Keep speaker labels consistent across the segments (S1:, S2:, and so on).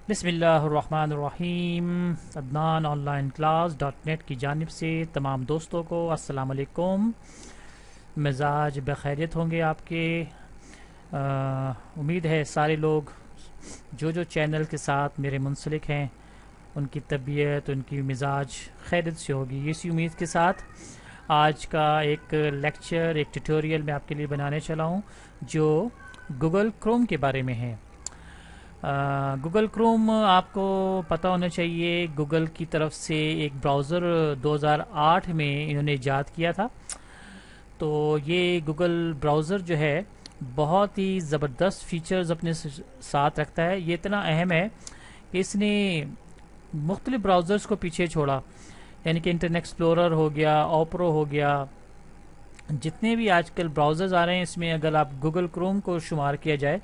S1: بسم اللہ الرحمن الرحیم۔ Adnan online class dot net کی جانب سے تمام دوستوں کو السلام علیکم۔ مزاج بخیریت ہوں گے آپ کے۔ امید ہے سارے لوگ جو چینل کے ساتھ میرے منسلک ہیں ان کی طبیعت، ان کی مزاج خیریت سے ہوگی۔ اسی امید کے ساتھ آج کا ایک لیکچر، ایک ٹیوٹوریل میں آپ کے لیے بنانے چلا ہوں جو گوگل کروم کے بارے میں ہے۔ گوگل کروم آپ کو پتہ ہونا چاہیے، گوگل کی طرف سے ایک براؤزر 2008 میں انہوں نے ایجاد کیا تھا۔ تو یہ گوگل براؤزر جو ہے بہت ہی زبردست فیچرز اپنے ساتھ رکھتا ہے۔ یہ اتنا اہم ہے کہ اس نے مختلف براؤزرز کو پیچھے چھوڑا، یعنی کہ انٹرنیٹ ایکسپلورر ہو گیا، اوپرو ہو گیا، جتنے بھی آج کل براؤزرز آ رہے ہیں اس میں اگر آپ گوگل کروم کو شمار کیا جائے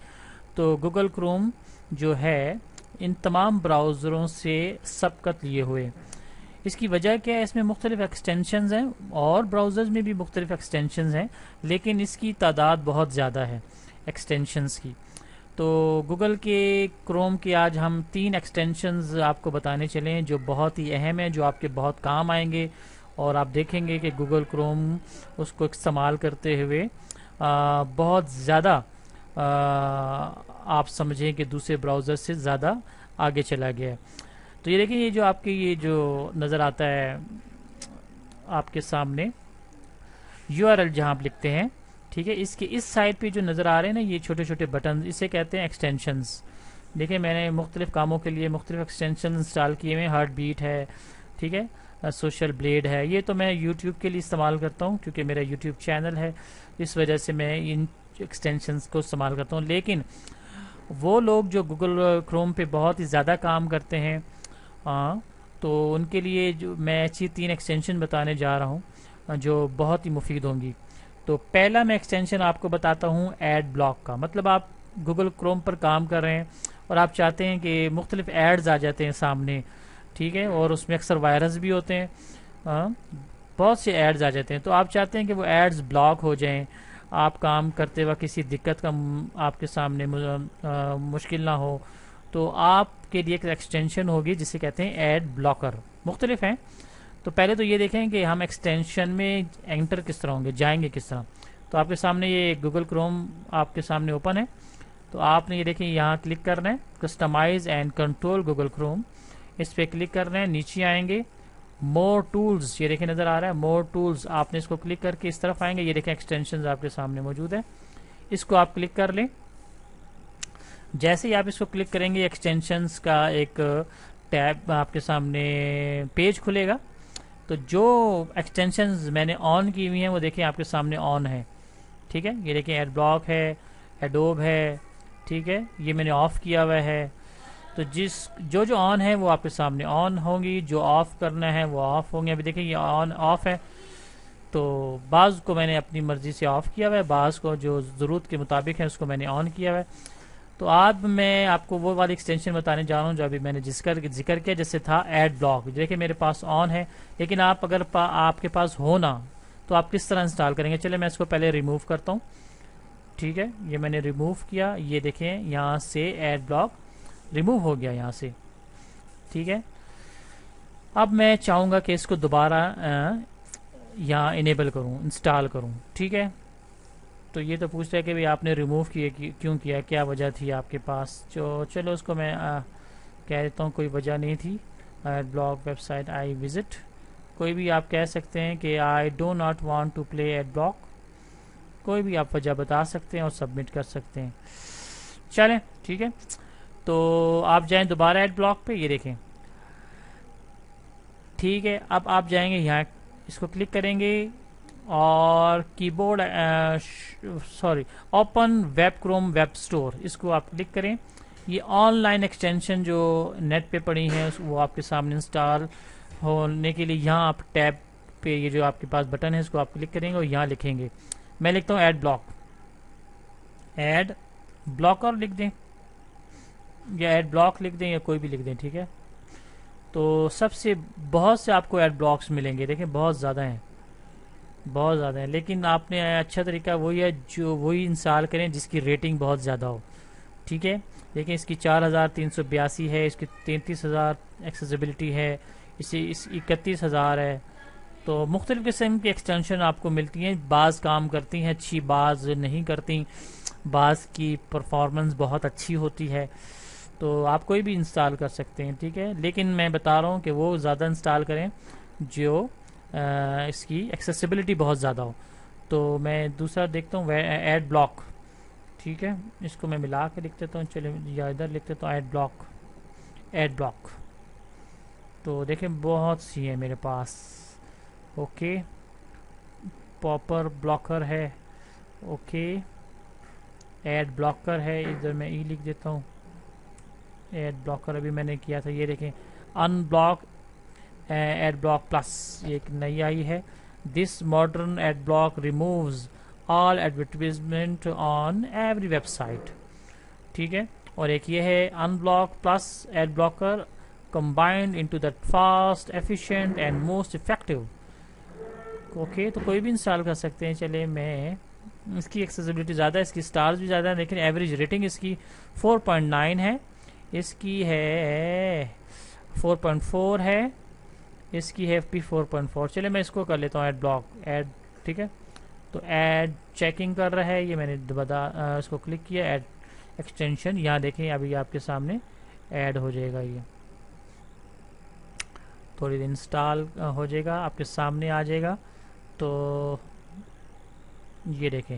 S1: تو گوگل کروم جو ہے ان تمام براؤزروں سے سبقت لیے ہوئے۔ اس کی وجہ کیا ہے؟ اس میں مختلف ایکسٹینشنز ہیں اور براؤزرز میں بھی مختلف ایکسٹینشنز ہیں، لیکن اس کی تعداد بہت زیادہ ہے ایکسٹینشنز کی۔ تو گوگل کے کروم کے آج ہم 3 ایکسٹینشنز آپ کو بتانے چلے ہیں جو بہت ہی اہم ہیں، جو آپ کے بہت کام آئیں گے، اور آپ دیکھیں گے کہ گوگل کروم اس کو استعمال کرتے ہوئے بہت زیادہ آپ سمجھیں کہ دوسرے براؤزر سے زیادہ آگے چلا گیا ہے۔ تو یہ دیکھیں، یہ جو آپ کے یہ جو نظر آتا ہے آپ کے سامنے URL جہاں آپ لکھتے ہیں، ٹھیک ہے، اس کے اس سائڈ پہ جو نظر آ رہے ہیں نا یہ چھوٹے چھوٹے بٹن، اسے کہتے ہیں ایکسٹینشنز۔ دیکھیں میں نے مختلف کاموں کے لیے مختلف ایکسٹینشنز انسٹال کیے ہوئے ہیں۔ ہارٹ بیٹ ہے، ٹھیک ہے، سوشل بلیڈ ہے۔ یہ تو میں یوٹیوب کے لیے استعمال کرتا ہوں کیونکہ میرا یوٹیوب چینل ہے، اس وجہ سے میں ان ایکسٹینشنز کو استعمال کرتا ہوں۔ لیکن وہ لوگ جو گوگل کروم پہ بہت ہی زیادہ کام کرتے ہیں تو ان کے لیے جو میں ایسی 3 ایکسٹینشن بتانے جا رہا ہوں جو بہت ہی مفید ہوں گی۔ تو پہلا میں ایکسٹینشن آپ کو بتاتا ہوں ایڈ بلاک کا۔ مطلب آپ گوگل کروم پر کام کر رہے ہیں اور آپ چاہتے ہیں کہ مختلف ایڈز آ جاتے ہیں سامنے، ٹھیک ہے، اور اس میں اکثر وائرس بھی ہوتے ہیں، بہت سے ایڈز آ جاتے ہیں، تو آپ چاہتے ہیں کہ وہ ایڈز بلاک ہو جائیں، آپ کام کرتے وقت کسی دقت کا آپ کے سامنے مشکل نہ ہو، تو آپ کے لیے ایک ایکسٹینشن ہوگی جسے کہتے ہیں ایڈ بلاکر۔ مختلف ہیں، تو پہلے تو یہ دیکھیں کہ ہم ایکسٹینشن میں انٹر کس طرح ہوں گے، جائیں گے کس طرح۔ تو آپ کے سامنے یہ گوگل کروم آپ کے سامنے اوپن ہے، تو آپ نے یہ دیکھیں یہاں کلک کرنا ہے، customize and control Google Chrome, اس پہ کلک کرنا ہے۔ نیچے آئیں گے، مور ٹولز، یہ دیکھیں نظر آ رہا ہے مور ٹولز، آپ نے اس کو کلک کر کے اس طرف آئیں گے، یہ دیکھیں ایکسٹینشنز آپ کے سامنے موجود ہے، اس کو آپ کلک کر لیں۔ جیسے ہی آپ اس کو کلک کریں گے ایکسٹینشنز کا ایک ٹیب آپ کے سامنے پیج کھلے گا۔ تو جو ایکسٹینشنز میں نے آن کی ہوئی ہیں وہ دیکھیں آپ کے سامنے آن ہے، ٹھیک ہے، یہ دیکھیں ایڈ بلاک ہے، ایڈوب ہے، ٹھیک ہے، یہ میں نے آف کیا ہوا ہے۔ تو جو آن ہے وہ آپ کے سامنے آن ہوں گی، جو آف کرنا ہے وہ آف ہوں گے۔ ابھی دیکھیں یہ آن آف ہے، تو بعض کو میں نے اپنی مرضی سے آف کیا ہوا ہے، بعض کو جو ضرورت کے مطابق ہے اس کو میں نے آن کیا ہوا ہے۔ تو اب میں آپ کو وہ والی ایکسٹینشن بتانے جا رہا ہوں جو ابھی میں نے ذکر کیا، جیسے تھا ایڈ بلاک، دیکھیں میرے پاس آن ہے، لیکن آپ اگر آپ کے پاس ہونا تو آپ کس طرح انسٹال کریں گے؟ چلے میں اس کو پہلے ریموو کرتا ہوں، ٹھیک ہے، یہ میں نے ریموو کیا، یہ دیکھیں یہاں سے ایڈ بلاک ریموو ہو گیا یہاں سے، ٹھیک ہے۔ اب میں چاہوں گا کہ اس کو دوبارہ یہاں انیبل کروں، انسٹال کروں، ٹھیک ہے۔ تو یہ تو پوچھتا ہے کہ بھی آپ نے ریموو کیے کیوں کیا، کیا وجہ تھی آپ کے پاس؟ چلو اس کو میں کہہ دیتا ہوں کوئی وجہ نہیں تھی، ad block website I visit, کوئی بھی آپ کہہ سکتے ہیں کہ I do not want to play ad block, کوئی بھی آپ وجہ بتا سکتے ہیں اور سبمٹ کر سکتے ہیں۔ چلیں ٹھیک ہے، تو آپ جائیں دوبارہ ایڈ بلاک پہ، یہ دیکھیں، ٹھیک ہے۔ اب آپ جائیں گے یہاں، اس کو کلک کریں گے اور keyboard open web Chrome web store, اس کو آپ کلک کریں۔ یہ آن لائن ایکسٹینشن جو نیٹ پہ پڑی ہیں وہ آپ کے سامنے انسٹال ہونے کے لیے یہاں آپ ٹیب پہ یہ جو آپ کے پاس بٹن ہے اس کو آپ کلک کریں گے اور یہاں لکھیں گے، میں لکھتا ہوں ایڈ بلاک، ایڈ بلاکر لکھ دیں یا ایڈ بلاک لکھ دیں یا کوئی بھی لکھ دیں، ٹھیک ہے۔ تو بہت سے آپ کو ایڈ بلاکس ملیں گے، دیکھیں بہت زیادہ ہیں، بہت زیادہ ہیں، لیکن آپ نے اچھا طریقہ وہی ہے جو وہی انسٹال کریں جس کی ریٹنگ بہت زیادہ ہو، ٹھیک ہے، دیکھیں اس کی 4382 ہے، اس کی 33,000 ایکسیسیبلٹی ہے، اس 31,000 ہے. تو مختلف قسم کی ایکسٹینشن آپ کو ملتی ہیں، بعض کام کرتی ہیں اچھی، بعض نہیں کرتی، بعض کی پرفارمنس بہت اچھی ہوتی ہے. تو آپ کوئی بھی انسٹال کر سکتے ہیں، ٹھیک ہے، لیکن میں بتا رہا ہوں کہ وہ زیادہ انسٹال کریں جو اس کی ایکسیسیبلٹی بہت زیادہ ہو. تو میں دوسرا دیکھتا ہوں ایڈ بلاک. ٹھیک ہے، اس کو میں ملا کے لکھ دیتا ہوں، چلے یا ادھر لکھ دیتا ہوں ایڈ بلاک. تو دیکھیں بہت سی ہیں میرے پاس. اوکے، پاپر بلاکر ہے، اوکے، ایڈ بلاکر ہے، ادھر میں ای لکھ دیتا ہوں. ایڈ بلاکر ابھی میں نے کیا تھا، یہ دیکھیں ان بلاک ایڈ بلاک پلس، یہ ایک نئی آئی ہے. This modern ad block removes all advertisement on every website. ٹھیک ہے، اور ایک یہ ہے ان block plus ad blocker combined into the fast, efficient and most effective. Okay, تو کوئی بھی انسٹال کر سکتے ہیں. چلے میں اس کی ایکسیسیبلٹی زیادہ ہے، اس کی سٹارز بھی زیادہ ہیں، لیکن ایوریج ریٹنگ اس کی 4.9 ہے، اس کی ہے 4.4 ہے، اس کی ہے FP 4.4. چلے میں اس کو کر لیتا ہوں ایڈ بلاک ایڈ. ٹھیک ہے، تو ایڈ چیکنگ کر رہا ہے، یہ میں نے اس کو کلک کیا ایڈ ایکسٹینشن. یہاں دیکھیں ابھی آپ کے سامنے ایڈ ہو جائے گا، یہ تھوڑی دیر انسٹال ہو جائے گا، آپ کے سامنے آ جائے گا. تو یہ دیکھیں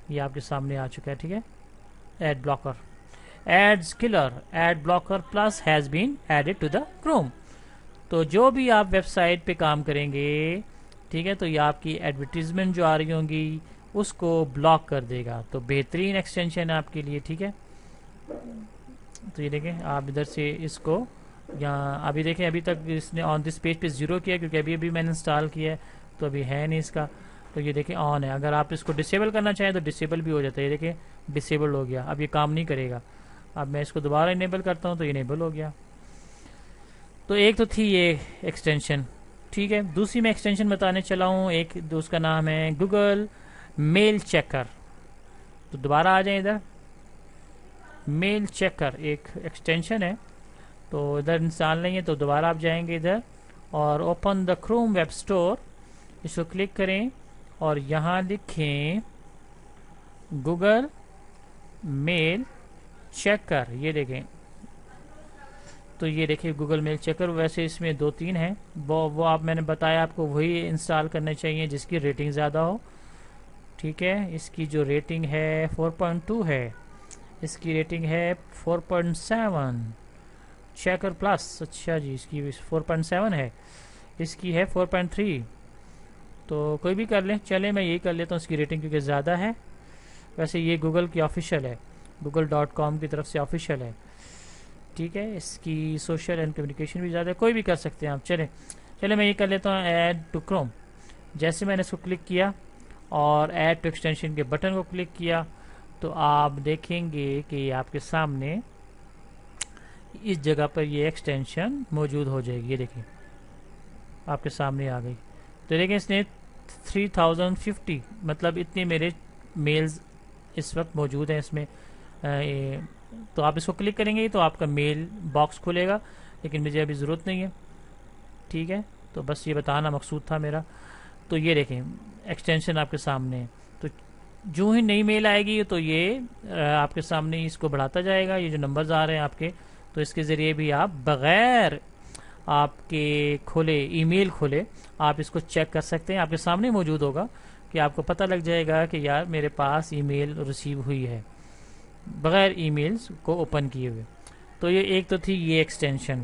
S1: یہ آپ کے سامنے آ چکا ہے. ٹھیک ہے، ad blocker ads killer ad blocker plus has been added to the Chrome. تو جو بھی آپ ویب سائٹ پہ کام کریں گے، ٹھیک ہے، تو یہ آپ کی ایڈورٹیزمنٹ جو آ رہی ہوں گی اس کو بلاک کر دے گا. تو بہترین ایکسٹینشن ہے آپ کے لیے. ٹھیک ہے، تو یہ دیکھیں آپ ادھر سے اس کو یہاں ابھی دیکھیں ابھی تک اس نے آن دس پیج پہ 0 کیا، کیونکہ ابھی میں نے انسٹال کیا ہے تو ابھی ہے نہیں اس کا. تو یہ دیکھیں آن ہے، اگر آپ اس کو ڈسیبل کرنا چاہیں تو ڈسیبل بھی ہو جاتا ہے. یہ دیکھیں ڈسیبل ہو گیا، اب یہ کام نہیں کرے گا. اب میں اس کو دوبارہ انیبل کرتا ہوں تو یہ انیبل ہو گیا. تو ایک تو تھی یہ ایکسٹینشن. ٹھیک ہے، دوسری میں ایکسٹینشن بتانے چلا ہوں، ایک اس کا نام ہے گوگل میل چیکر. تو دوبارہ آ جائیں ادھر، میل چیکر ایک ایکسٹینشن ہے. تو ادھر انسٹال نہیں ہے تو دوبارہ آپ جائیں گے ادھر اور open the Chrome web store, اس کو کلک کریں اور یہاں لکھیں گوگل میل چیکر. یہ دیکھیں، تو یہ دیکھیں گوگل میل چیکر. ویسے اس میں 2-3 ہیں، وہ آپ میں نے بتایا آپ کو وہی انسٹال کرنے چاہیے جس کی ریٹنگ زیادہ ہو. ٹھیک ہے، اس کی جو ریٹنگ ہے 4.2 ہے، اس کی ریٹنگ ہے 4.7. چیکر پلس، اچھا جی، اس کی 4.7 ہے، اس کی ہے 4.3. تو کوئی بھی کر لیں. چلے میں یہی کر لیتا ہوں، اس کی ریٹنگ کیونکہ زیادہ ہے. ویسے یہ گوگل کی آفیشیل ہے، google.com کی طرف سے آفیشیل ہے. ٹھیک ہے، اس کی سوشل اینڈ کمیونیکیشن بھی زیادہ ہے، کوئی بھی کر سکتے ہیں آپ. چلے میں یہ کر لیتا ہوں ایڈ ٹو کروم. جیسے میں نے اس کو کلک کیا اور ایڈ ٹو ایکسٹینشن کے بٹن کو کلک کیا تو آپ دیکھیں گے کہ یہ آپ کے سامنے اس جگہ پر یہ ایکسٹینشن موجود ہو جائے گی. یہ دیکھیں آپ کے سامنے آ گئی. تو دیکھیں اس نے 3050 مطلب اتنے میرے میلز اس وقت موجود ہیں اس میں. تو آپ اس کو کلک کریں گے تو آپ کا میل باکس کھلے گا، لیکن مجھے ابھی ضرورت نہیں ہے. ٹھیک ہے، تو بس یہ بتانا مقصود تھا میرا. تو یہ دیکھیں ایکسٹینشن آپ کے سامنے ہے. تو جو ہی نئی میل آئے گی تو یہ آپ کے سامنے اس کو بڑھاتا جائے گا. یہ جو نمبرز آ رہے ہیں آپ کے، تو اس کے ذریعے بھی آپ بغیر آپ کے کھولے ای میل کھولے آپ اس کو چیک کر سکتے ہیں. آپ کے سامنے موجود ہوگا کہ آپ کو پتہ لگ جائے گا کہ یار میرے پاس ای میل ریسیو ہوئی ہے بغیر ای میلز کو اوپن کیے ہوئے. تو یہ ایک تو تھی یہ ایکسٹینشن.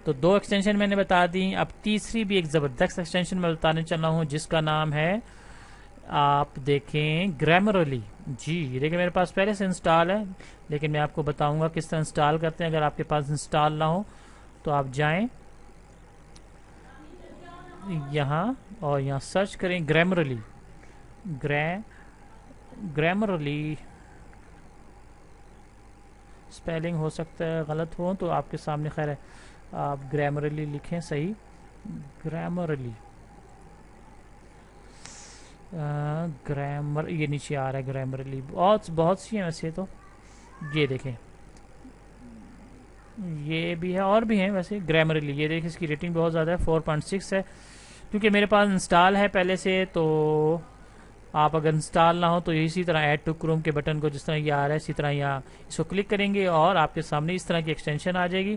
S1: تو 2 ایکسٹینشن میں نے بتا دی. اب تیسری بھی ایک زبردست ایکسٹینشن میں بتانے چلا ہوں جس کا نام ہے، آپ دیکھیں، گرامرلی. جی یہ دیکھیں میرے پاس پہلے سے انسٹال ہے، لیکن میں آپ کو بتاؤں گا کس طرح انسٹال کرتے ہیں. اگر آپ کے پاس انسٹال نہ ہو تو آپ جائیں یہاں اور یہاں سرچ کریں گرامرلی. گرامرلی اسپیلنگ ہو سکتا ہے غلط ہو تو آپ کے سامنے، خیر ہے آپ گرامرلی لکھیں صحیح. گرامرلی گرامر یہ نیچے آ رہا ہے. گرامرلی بہت سی ہیں ویسے تو. یہ دیکھیں یہ بھی ہے اور بھی ہیں ویسے گرامرلی. یہ دیکھیں اس کی ریٹنگ بہت زیادہ ہے 4.6 ہے کیونکہ میرے پاس انسٹال ہے پہلے سے. تو آپ اگر انسٹال نہ ہو تو اسی طرح ایڈ ٹو کروم کے بٹن کو جس طرح یہ آ رہا ہے اسی طرح یہاں اس کو کلک کریں گے اور آپ کے سامنے اس طرح کی ایکسٹینشن آ جائے گی.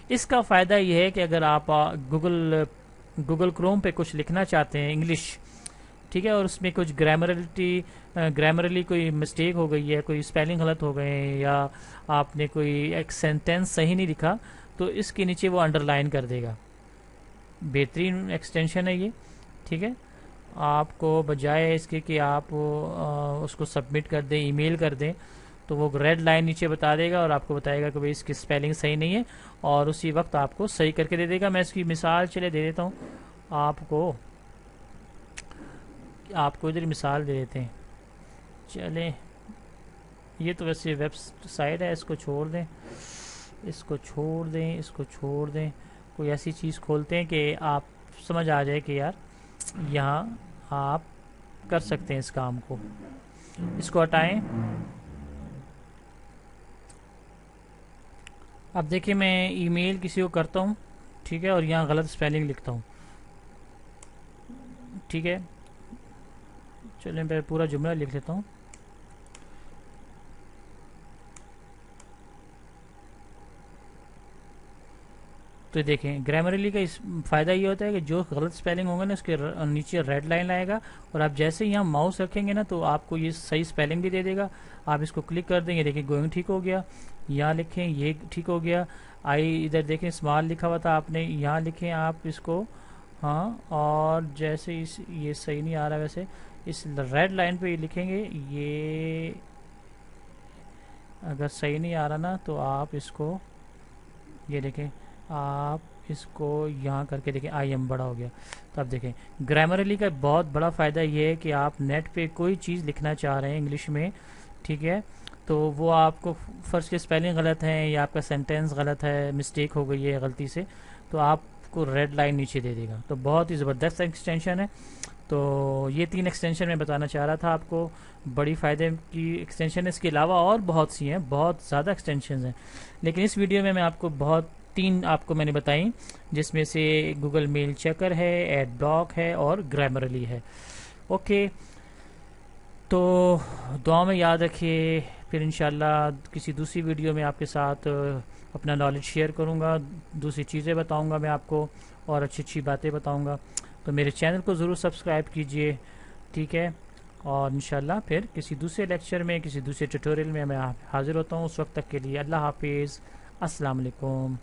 S1: اس کا فائدہ یہ ہے کہ اگر آپ گوگل کروم پہ کچھ لکھنا چاہتے ہیں انگلش, ٹھیک ہے, اور اس میں کچھ گرامرلی کوئی مسٹیک ہو گئی ہے, کوئی اسپیلنگ غلط ہو گئے ہیں, یا آپ نے کوئی ایک سینٹینس صحیح نہیں لکھا, تو اس کے نیچے وہ انڈر لائن کر دے گا. بہترین ایکسٹینشن ہے یہ, ٹھیک ہے. آپ کو بجائے اس کے کہ آپ اس کو سبمٹ کر دیں, ای میل کر دیں, تو وہ ریڈ لائن نیچے بتا دے گا اور آپ کو بتائے گا کہ بھائی اس کی اسپیلنگ صحیح نہیں ہے, اور اسی وقت آپ کو صحیح کر کے دے دے گا. میں اس کی مثال چلے دے دیتا ہوں آپ کو ادھر مثال دے دیتے ہیں. چلیں, یہ تو ویسے ویب سائٹ ہے, اس کو چھوڑ دیں, اس کو چھوڑ دیں, اس کو چھوڑ دیں. کوئی ایسی چیز کھولتے ہیں کہ آپ سمجھ آ جائے کہ یار یہاں آپ کر سکتے ہیں اس کام کو. اس کو ہٹائیں. اب دیکھیں میں ای میل کسی کو کرتا ہوں, ٹھیک ہے, اور یہاں غلط اسپیلنگ لکھتا ہوں, ٹھیک ہے. چلیں میں پورا جملہ لکھ لیتا ہوں. تو دیکھیں گرامرلی کا اس فائدہ یہ ہوتا ہے کہ جو غلط اسپیلنگ ہوگا نا اس کے نیچے ریڈ لائن لائے گا, اور آپ جیسے ہی یہاں ماؤس رکھیں گے نا تو آپ کو یہ صحیح اسپیلنگ بھی دے دے گا. آپ اس کو کلک کر دیں گے, دیکھیں گوئنگ ٹھیک ہو گیا, یہاں لکھیں یہ ٹھیک ہو گیا. آئی ادھر دیکھیں اسمال لکھا ہوا تھا آپ نے, یہاں لکھیں آپ اس کو, ہاں, اور جیسے یہ صحیح نہیں آ رہا ویسے اس ریڈ لائن پہ یہ لکھیں گے. یہ اگر صحیح نہیں آ رہا نا تو آپ اس کو یہ دیکھیں, آپ اس کو یہاں کر کے دیکھیں آئی ایم بڑا ہو گیا. تو اب دیکھیں گرامرلی کا بہت بڑا فائدہ یہ ہے کہ آپ نیٹ پہ کوئی چیز لکھنا چاہ رہے ہیں انگلش میں, ٹھیک ہے, تو وہ آپ کو فرض کے اسپیلنگ غلط ہے یا آپ کا سینٹینس غلط ہے, مسٹیک ہو گئی ہے غلطی سے, تو آپ کو ریڈ لائن نیچے دے دے گا. تو بہت ہی زبردست ایکسٹینشن ہے. تو یہ 3 ایکسٹینشن میں بتانا چاہ رہا تھا آپ کو, بڑی فائدے کی ایکسٹینشن ہے. اس کے علاوہ اور بہت سی ہیں, بہت زیادہ ایکسٹینشنز ہیں, لیکن اس ویڈیو میں آپ کو 3 آپ کو میں نے بتائیں, جس میں سے گوگل میل چیکر ہے, ایڈ بلاک ہے اور گرامرلی ہے. اوکے, تو دعا میں یاد رکھیے. پھر انشاءاللہ کسی دوسری ویڈیو میں آپ کے ساتھ اپنا نالج شیئر کروں گا, دوسری چیزیں بتاؤں گا میں آپ کو, اور اچھی اچھی باتیں بتاؤں گا. تو میرے چینل کو ضرور سبسکرائب کیجئے, ٹھیک ہے, اور انشاءاللہ پھر کسی دوسرے لیکچر میں, کسی دوسرے ٹیوٹوریل میں حاضر ہوتا ہوں. اس وقت تک کے لیے اللہ حافظ, السلام علیکم.